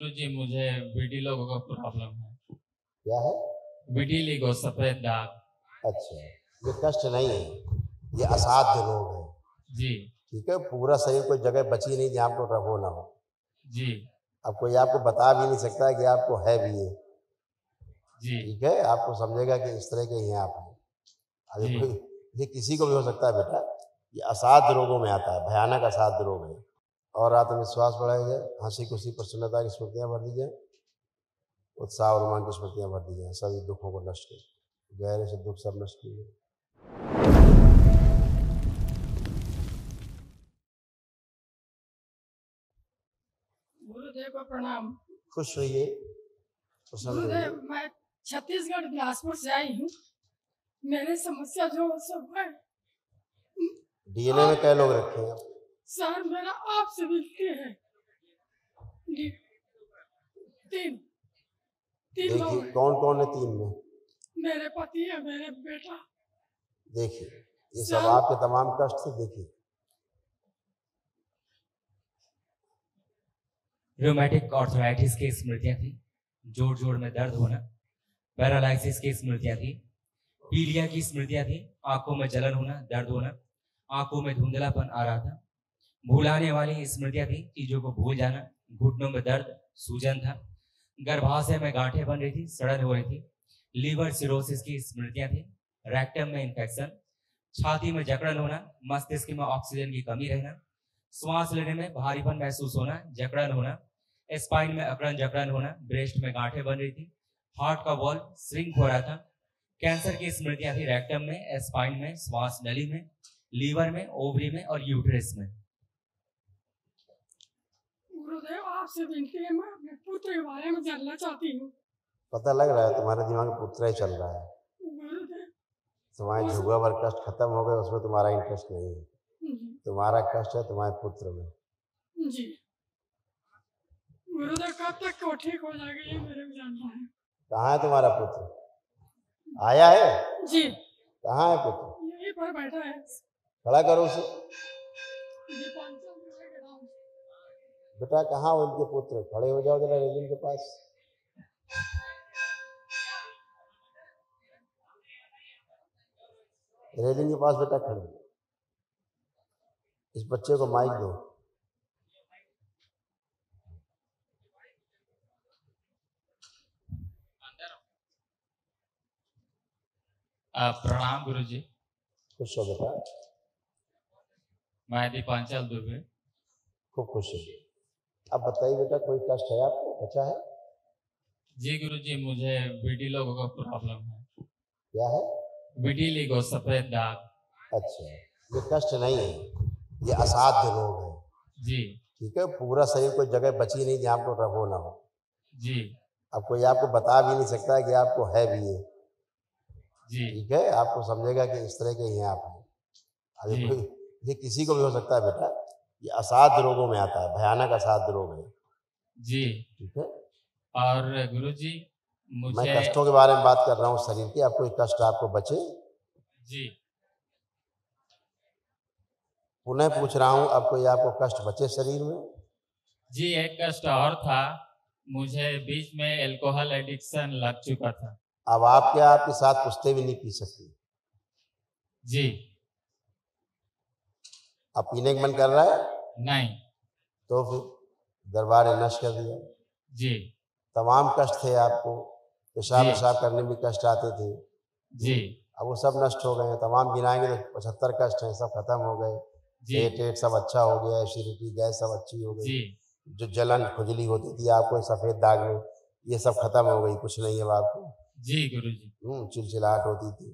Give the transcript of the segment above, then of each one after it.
जी मुझे विटिलिगो का प्रॉब्लम है। क्या है? विटिलिगो, सफेद दाग। अच्छा, ये कष्ट नहीं है, ये असाध्य रोग है। जी ठीक है, पूरा शरीर कोई जगह बची नहीं जहाँ आपको रहो ना हो। जी अब कोई आपको बता भी नहीं सकता है कि आपको है भी ये। जी ठीक है, आपको समझेगा कि इस तरह के ही आप हैं। अरे जी कोई, ये किसी को भी हो सकता है बेटा, ये असाध्य रोगों में आता है, भयानक असाध्य रोग है। और आत्मविश्वास बढ़ाइए, हंसी खुशी प्रसन्नता की स्मृतियाँ भर दीजिए, उत्साह और रोमांच की स्मृतियाँ भर दीजिए, सभी दुखों को नष्ट कीजिए, गहरे से दुख सब नष्ट कीजिए। गुरुदेव को प्रणाम। खुश रहिए, प्रसन्न रहिए। गुरुदेव, मैं छत्तीसगढ़ बिलासपुर से आई हूँ। मेरी समस्या जो सब है, डीएनए में कई लोग रखे हैं? सर मेरा आपसे विनती है। तीन तीन लोग देखिए हैं। कौन कौन है तीन में? मेरे पति है, मेरे बेटा। देखिए ये सब आपके तमाम कष्ट से देखिए। रोमैटिक आर्थराइटिस की स्मृतियां थी, जोड़ जोड़ में दर्द होना, पैरालाइसिस की स्मृतियां थी, पीलिया की स्मृतियां थी, आंखों में जलन होना, दर्द होना, आंखों में धुंधलापन आ रहा था, भुलाने वाली स्मृतियां थी, चीजों को भूल जाना, घुटनों में दर्द, सूजन था, गर्भाशय में गांठें बन रही थी, सड़न हो रही थी, लीवर सिरोसिस की स्मृतियां थी, रेक्टम में इन्फेक्शन, छाती में जकड़न होना, मस्तिष्क में ऑक्सीजन की कमी रहना, श्वास लेने में भारीपन महसूस होना, जकड़न होना, स्पाइन में अकड़न जकड़न होना, ब्रेस्ट में गांठें बन रही थी, हार्ट का वॉल्व श्रिंक हो रहा था, कैंसर की स्मृतियां थी रेक्टम में, स्पाइन में, श्वास नली में, लीवर में, ओवरी में और यूट्रस में। गुरुदेव, आपसे विनती है, मैं अपने पुत्र के बारे में जानना चाहती हूँ। पता लग रहा है तुम्हारे दिमाग में पुत्र ही चल रहा है। गुरुदेव, तुम्हारे जुआ भर कष्ट खत्म हो गए, उसमें तुम्हारा इंटरेस्ट नहीं है। तुम्हारा कष्ट है तुम्हारे पुत्र में। जी गुरुदेव, कब तक वो ठीक हो जाएगा ये मेरे को जानना है। कहाँ है तुम्हारा पुत्र? आया है? जी कहाँ है पुत्र? यहीं पर बैठा है। खड़ा करो उसे। दीपांचल दुबे के नाम से। बेटा कहाँ हो उनके पुत्र? खड़े हो जाओ जरा रेलिंग के पास। रेलिंग के पास बेटा खड़े। इस बच्चे को माइक दो। प्रणाम गुरुजी। खुश हो बेटा। मैं दीपांचल दुबे। खूब खुश हो। अब बताइए बेटा, कोई कष्ट है आपको? बचा है? जी गुरुजी, मुझे विटिलिगो का प्रॉब्लम है। क्या है? विटिलिगो, सफेद दाग। अच्छा, ये कष्ट नहीं है, ये असाध्य रोग है। जी ठीक है, पूरा शरीर कोई जगह बची नहीं जहाँ आपको रहो ना हो। जी अब कोई आपको बता भी नहीं सकता है कि आपको है भी ये। जी ठीक है, आपको समझेगा कि इस तरह के ही आप हैं। अरे जी कोई, ये किसी को भी हो सकता है बेटा, ये असाध्य रोगों में आता है, भयानक असाध्य रोग है। जी। ठीक है, और गुरुजी मैं मुझे कष्टों के बारे में बात कर रहा हूँ शरीर की। अब कोई कष्ट आपको बचे? जी पुनः पूछ रहा हूँ, अब कोई आपको कष्ट बचे शरीर में? जी, एक कष्ट और था। मुझे बीच में अल्कोहल एडिक्शन लग चुका था। अब आप क्या आपके साथ पुछते भी नहीं पी सकती? जी अब पीने का मन कर रहा है? नहीं। तो फिर दरबार ने नष्ट कर दिया। जी तमाम कष्ट थे आपको, पेशाब जी। पेशाब करने में कष्ट आते थे। जी अब वो सब नष्ट हो गए हैं। तमाम गिनाएंगे तो 75 कष्ट हैं, सब खत्म हो गए। जी पेट सब अच्छा हो गया, एसिडिटी गैस सब अच्छी हो गई। जी जो जलन खुजली होती थी आपको सफेद दाग में, ये सब खत्म हो गई, कुछ नहीं है अब आपको। जी गुरुजी। चिलचिलाहट होती थी,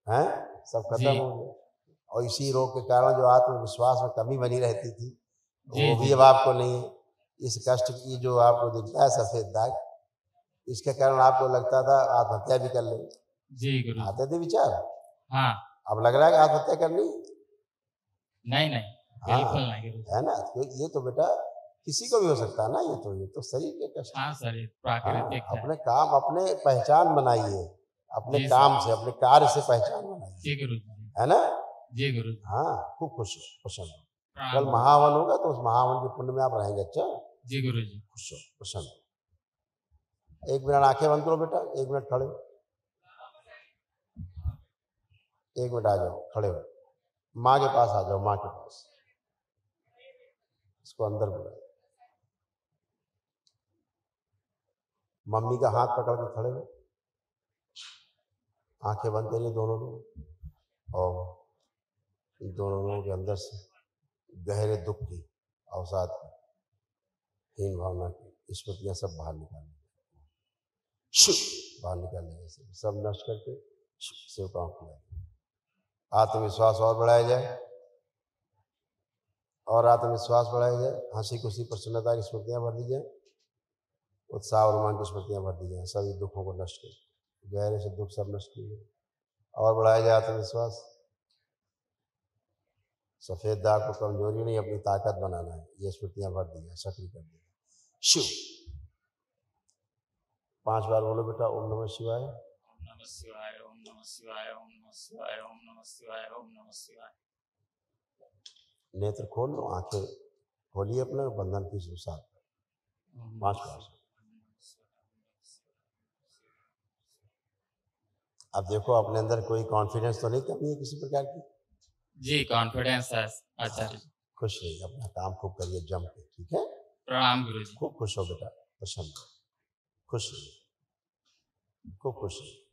हैं, सब खत्म जी हो गया। और इसी रोग के कारण जो आत्मविश्वास में कमी बनी रहती थी, जी वो भी जी अब आपको नहीं है। इस कष्ट की जो आपको दिखता है सफेद दाग, इसके कारण आपको लगता था आत्महत्या भी कर ले। जी गुरुजी। आते थे विचार? हाँ। अब लग रहा है कि आत्महत्या करनी? नहीं नहीं, बिल्कुल हाँ, नहीं गुरुजी। है ना? तो ये तो बेटा किसी को भी हो सकता है ना। ये तो शरीर के कष्ट। हाँ सर, ये हाँ, प्राकृतिक है। अपने काम, अपने पहचान बनाइए, अपने जी काम सर। से, अपने कार्य से पहचान बनाइए, जी गुरुजी। है ना? जी गुरुजी। हाँ, खूब खुश हो, प्रसन्न हो। कल प्रणाम। महावन होगा तो उस महावन के पुण्य में आप रहेंगे। अच्छा, जी गुरुजी। खुश हो, प्रसन्न हो। 1 मिनट आंखें बंद करो बेटा, 1 मिनट खड़े हो, 1 मिनट आ जाओ, खड़े हो, माँ के पास आ जाओ, माँ के पास, इसको अंदर बुलाओ, मम्मी का हाथ पकड़ के खड़े हो, आंखें बंद करिए दोनों लोग, और इन दोनों लोगों के अंदर से गहरे दुख की, अवसाद की, हीन भावना की स्मृतियां सब बाहर निकालेंगे, बाहर निकालेंगे, सब नष्ट करके सेवकाओं को लाएंगे। आत्मविश्वास और बढ़ाया जाए, और आत्मविश्वास बढ़ाया जाए, हंसी खुशी प्रसन्नता की स्मृतियां भर दी जाए, उत्साह और रोमांच की स्मृतियां भर दी जाए, सभी दुखों को नष्ट कर, गहरे से दुख सब नष्ट किए, और बढ़ाया जाए आत्मविश्वास। सफेद दाग को कमजोरी नहीं, अपनी ताकत बनाना है, ये स्मृतियां भर दी जाए, सक्रिय कर दी जाए। शिव 5 बार बोलो बेटा, ओम नमः शिवाय, ओम नमः शिवाय, ओम नमः शिवाय, ओम नमः शिवाय, ओम नमः शिवाय, ओम नमः शिवाय। नेत्र खोल लो, आंखें खोलिए अपने, बंधन की साथ 5 बार। अब देखो अपने अंदर कोई कॉन्फिडेंस तो नहीं कमी है किसी प्रकार की? जी कॉन्फिडेंस है आचार्य जी। खुश रहिए, अपना काम खूब करिए जम के, ठीक है? प्रणाम गुरुजी। खूब खुश हो बेटा, प्रसन्न, खुश रहिए, खूब खुश रहिए।